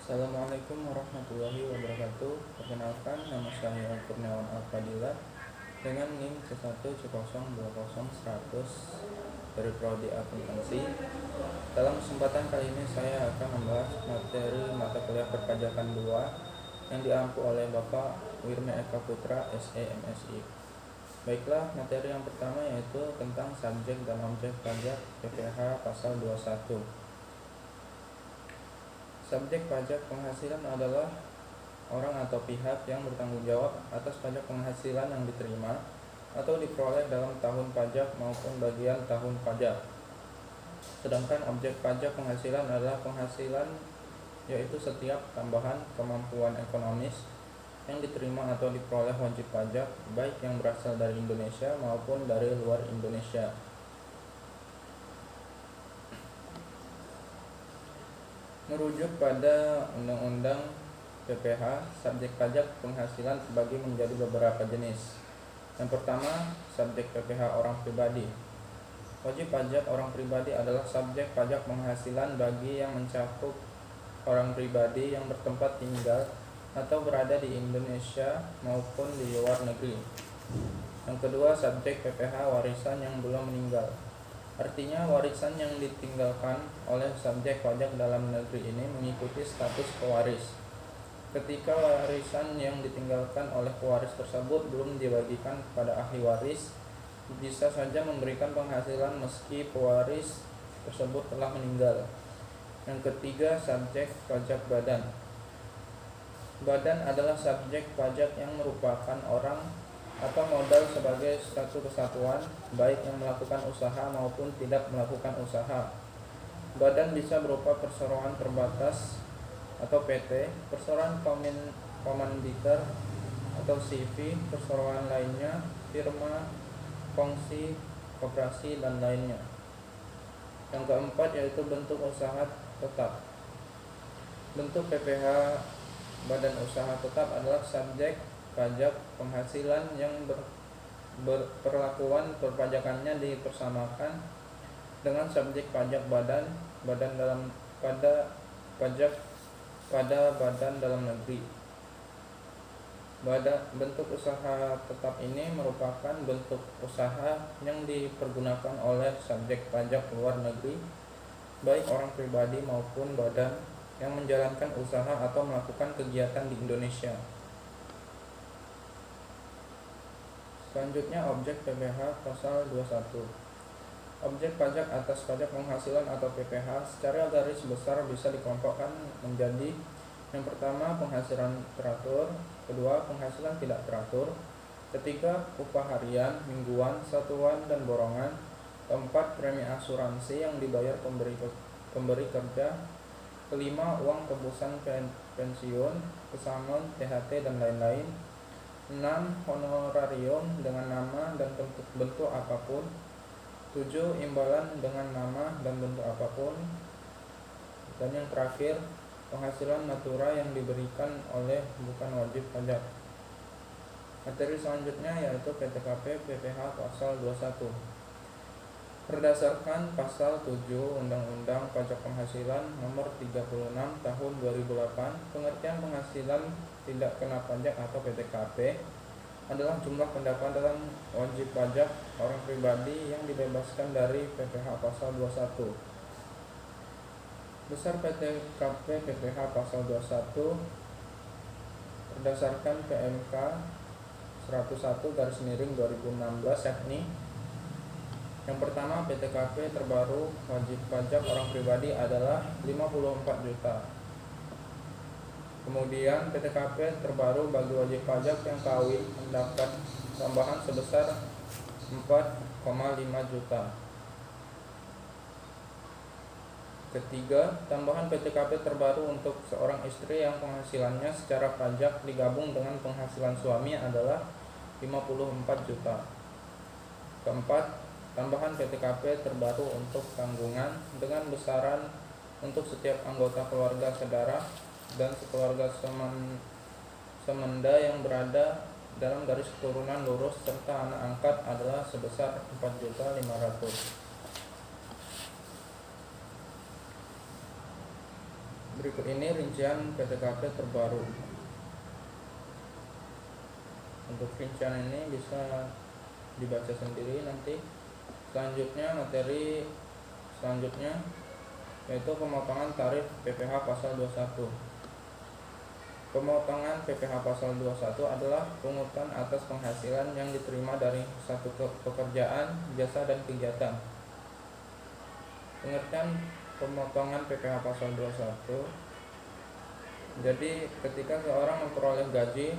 Assalamualaikum warahmatullahi wabarakatuh. Perkenalkan, nama saya Kurniawan Alfadila dengan NIM C1C0200100 dari Prodi Akuntansi. Dalam kesempatan kali ini saya akan membahas materi mata kuliah perpajakan 2 yang diampu oleh Bapak Wirme Eka Putra, SE MSI. Baiklah, materi yang pertama yaitu tentang subjek dan objek pajak PPh pasal 21. Subjek pajak penghasilan adalah orang atau pihak yang bertanggung jawab atas pajak penghasilan yang diterima atau diperoleh dalam tahun pajak maupun bagian tahun pajak. Sedangkan objek pajak penghasilan adalah penghasilan, yaitu setiap tambahan kemampuan ekonomis yang diterima atau diperoleh wajib pajak, baik yang berasal dari Indonesia maupun dari luar Indonesia. Merujuk pada Undang-Undang PPh, subjek pajak penghasilan terbagi menjadi beberapa jenis. Yang pertama, subjek PPh orang pribadi. Wajib pajak orang pribadi adalah subjek pajak penghasilan bagi yang mencakup orang pribadi yang bertempat tinggal atau berada di Indonesia maupun di luar negeri. Yang kedua, subjek PPh warisan yang belum meninggal. Artinya, warisan yang ditinggalkan oleh subjek pajak dalam negeri ini mengikuti status pewaris. Ketika warisan yang ditinggalkan oleh pewaris tersebut belum dibagikan kepada ahli waris, bisa saja memberikan penghasilan meski pewaris tersebut telah meninggal. Yang ketiga, subjek pajak badan. Badan adalah subjek pajak yang merupakan orang atau modal sebagai satu kesatuan, baik yang melakukan usaha maupun tidak melakukan usaha. Badan bisa berupa perseroan terbatas atau PT, perseroan komanditer atau CV, perseroan lainnya, firma, kongsi, koperasi, dan lainnya. Yang keempat yaitu bentuk usaha tetap. Bentuk PPh badan usaha tetap adalah subjek pajak penghasilan yang perlakuan perpajakannya dipersamakan dengan subjek pajak badan dalam pajak pada badan dalam negeri. Bentuk usaha tetap ini merupakan bentuk usaha yang dipergunakan oleh subjek pajak luar negeri, baik orang pribadi maupun badan yang menjalankan usaha atau melakukan kegiatan di Indonesia. Selanjutnya, objek PPh pasal 21. Objek pajak atas pajak penghasilan atau PPh secara garis besar bisa dikelompokkan menjadi: yang pertama, penghasilan teratur; kedua, penghasilan tidak teratur; ketiga, upah harian, mingguan, satuan, dan borongan; keempat, premi asuransi yang dibayar pemberi kerja; kelima, uang tebusan pensiun, pesangon, THT, dan lain-lain; 6. Honorarium dengan nama dan bentuk apapun; 7. Imbalan dengan nama dan bentuk apapun; dan yang terakhir, penghasilan natura yang diberikan oleh bukan wajib pajak. Materi selanjutnya yaitu PTKP PPh pasal 21. Berdasarkan pasal 7 Undang-Undang Pajak Penghasilan Nomor 36 Tahun 2008, pengertian penghasilan tidak kena pajak atau PTKP adalah jumlah pendapatan wajib pajak orang pribadi yang dibebaskan dari PPh pasal 21. Besar PTKP PPh pasal 21 berdasarkan PMK 101/2016 yakni: yang pertama, PTKP terbaru wajib pajak orang pribadi adalah 54 juta. Kemudian PTKP terbaru bagi wajib pajak yang kawin mendapat tambahan sebesar 4,5 juta. Ketiga, tambahan PTKP terbaru untuk seorang istri yang penghasilannya secara pajak digabung dengan penghasilan suami adalah 54 juta. Keempat, tambahan PTKP terbaru untuk tanggungan dengan besaran untuk setiap anggota keluarga saudara dan sekeluarga semenda yang berada dalam garis keturunan lurus serta anak angkat adalah sebesar 4.500.000. Berikut ini rincian PTKP terbaru. Untuk rincian ini bisa dibaca sendiri nanti. Selanjutnya, materi selanjutnya yaitu pemotongan tarif PPh pasal 21. Pemotongan PPh pasal 21 adalah pungutan atas penghasilan yang diterima dari satu pekerjaan, jasa, dan kegiatan. Pengertian pemotongan PPh pasal 21. Jadi ketika seorang memperoleh gaji,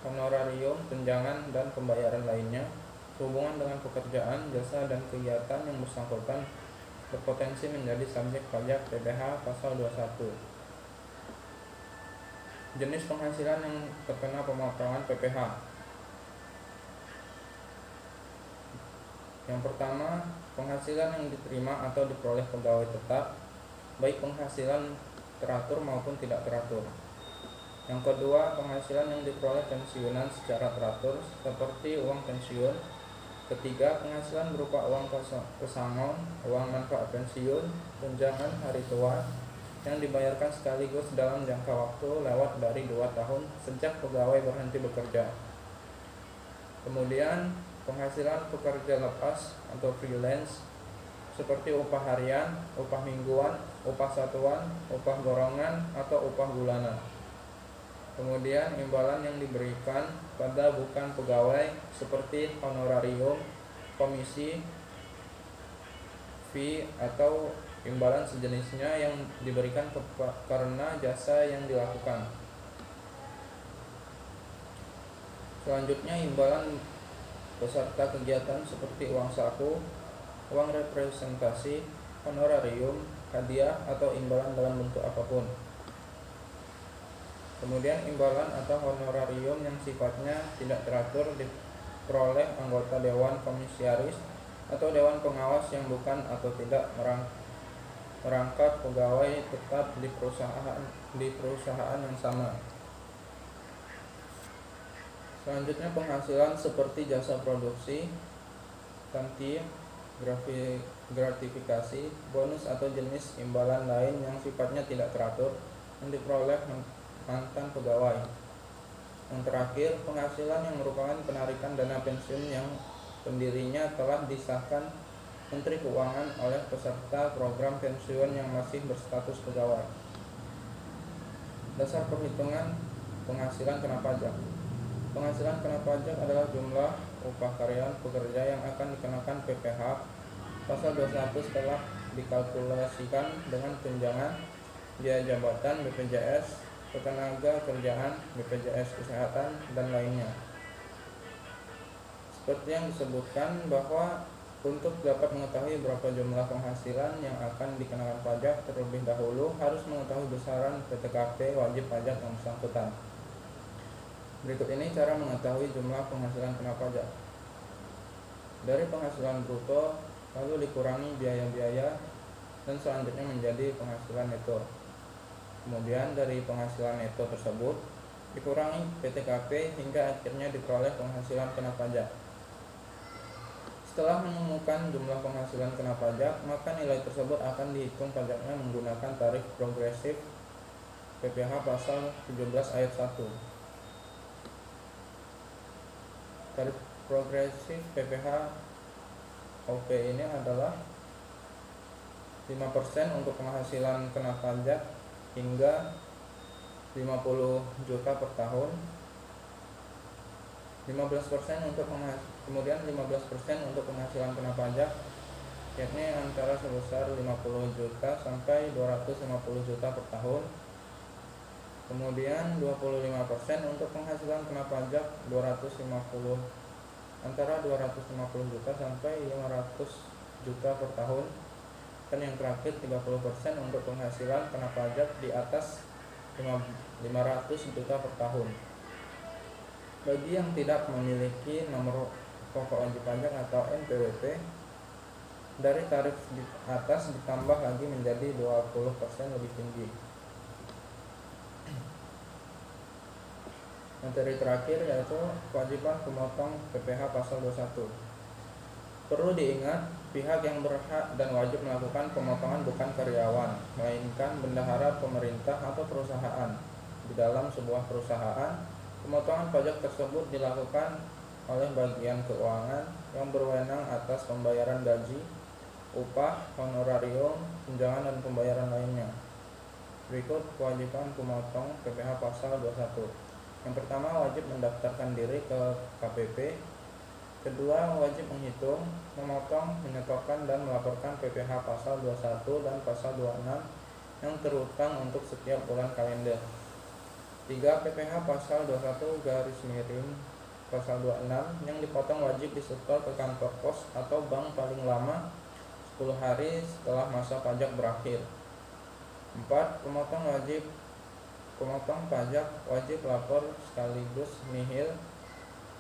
honorarium, tunjangan, dan pembayaran lainnya sehubungan dengan pekerjaan, jasa, dan kegiatan yang bersangkutan berpotensi menjadi subjek pajak PPh pasal 21. Jenis penghasilan yang terkena pemotongan PPh. Yang pertama, penghasilan yang diterima atau diperoleh pegawai tetap, baik penghasilan teratur maupun tidak teratur. Yang kedua, penghasilan yang diperoleh pensiunan secara teratur seperti uang pensiun. Ketiga, penghasilan berupa uang pesangon, uang manfaat pensiun, tunjangan hari tua yang dibayarkan sekaligus dalam jangka waktu lewat dari 2 tahun sejak pegawai berhenti bekerja. Kemudian, penghasilan pekerja lepas atau freelance seperti upah harian, upah mingguan, upah satuan, upah golongan, atau upah bulanan. Kemudian, imbalan yang diberikan pada bukan pegawai seperti honorarium, komisi, fee, atau imbalan sejenisnya yang diberikan karena jasa yang dilakukan. Selanjutnya, imbalan peserta kegiatan seperti uang saku, uang representasi, honorarium, hadiah, atau imbalan dalam bentuk apapun. Kemudian, imbalan atau honorarium yang sifatnya tidak teratur diperoleh anggota dewan komisaris atau dewan pengawas yang bukan atau tidak merangkap pegawai tetap di perusahaan yang sama. Selanjutnya, penghasilan seperti jasa produksi, tantieme, gratifikasi, bonus, atau jenis imbalan lain yang sifatnya tidak teratur yang diperoleh mantan pegawai. Yang terakhir, penghasilan yang merupakan penarikan dana pensiun yang pendirinya telah disahkan Menteri Keuangan oleh peserta program pensiun yang masih berstatus pegawai. Dasar perhitungan penghasilan kena pajak. Penghasilan kena pajak adalah jumlah upah karyawan pekerja yang akan dikenakan PPh pasal 21 setelah dikalkulasikan dengan tunjangan, biaya jabatan, BPJS, ketenaga kerjaan, BPJS kesehatan, dan lainnya. Seperti yang disebutkan bahwa untuk dapat mengetahui berapa jumlah penghasilan yang akan dikenakan pajak, terlebih dahulu harus mengetahui besaran PTKP wajib pajak yang bersangkutan. Berikut ini cara mengetahui jumlah penghasilan kena pajak. Dari penghasilan bruto, lalu dikurangi biaya-biaya, dan selanjutnya menjadi penghasilan neto. Kemudian dari penghasilan neto tersebut dikurangi PTKP hingga akhirnya diperoleh penghasilan kena pajak. Setelah menemukan jumlah penghasilan kena pajak, maka nilai tersebut akan dihitung pajaknya menggunakan tarif progresif PPh pasal 17 ayat 1. Tarif progresif PPh OP ini adalah 5% untuk penghasilan kena pajak hingga 50 juta per tahun, 15% untuk kemudian 15% untuk penghasilan kena pajak, yakni antara sebesar 50 juta sampai 250 juta per tahun. Kemudian 25% untuk penghasilan kena pajak antara 250 juta sampai 500 juta per tahun. Dan yang terakhir 30% untuk penghasilan kena pajak di atas 500 juta per tahun. Bagi yang tidak memiliki nomor pokok wajib pajak atau NPWP, dari tarif di atas ditambah lagi menjadi 20% lebih tinggi. Materi terakhir yaitu kewajiban pemotong PPh pasal 21. Perlu diingat Pihak yang berhak dan wajib melakukan pemotongan bukan karyawan, melainkan bendahara pemerintah atau perusahaan. Di dalam sebuah perusahaan, pemotongan pajak tersebut dilakukan oleh bagian keuangan yang berwenang atas pembayaran gaji, upah, honorarium, tunjangan, dan pembayaran lainnya. Berikut kewajiban pemotong PPh pasal 21. Yang pertama, wajib mendaftarkan diri ke KPP. Kedua, wajib menghitung, memotong, menyetorkan, dan melaporkan PPh pasal 21 dan pasal 26 yang terutang untuk setiap bulan kalender. 3. PPh pasal 21 garis miring pasal 26 yang dipotong wajib disetor ke kantor pos atau bank paling lama 10 hari setelah masa pajak berakhir. 4. Pemotong pajak wajib lapor sekaligus nihil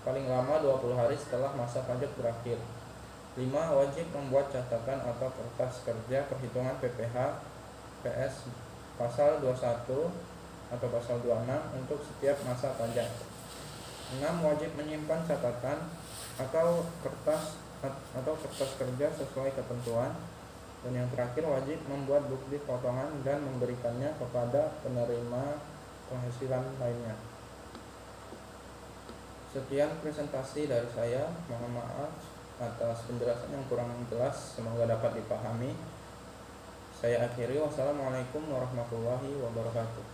paling lama 20 hari setelah masa pajak berakhir. 5. Wajib membuat catatan atau kertas kerja perhitungan PPh PS pasal 21 atau pasal 26 untuk setiap masa pajak. 6. Wajib menyimpan catatan atau kertas kerja sesuai ketentuan. Dan yang terakhir, wajib membuat bukti potongan dan memberikannya kepada penerima penghasilan lainnya. Sekian presentasi dari saya. Mohon maaf atas penjelasan yang kurang jelas, semoga dapat dipahami. Saya akhiri. Wassalamualaikum warahmatullahi wabarakatuh.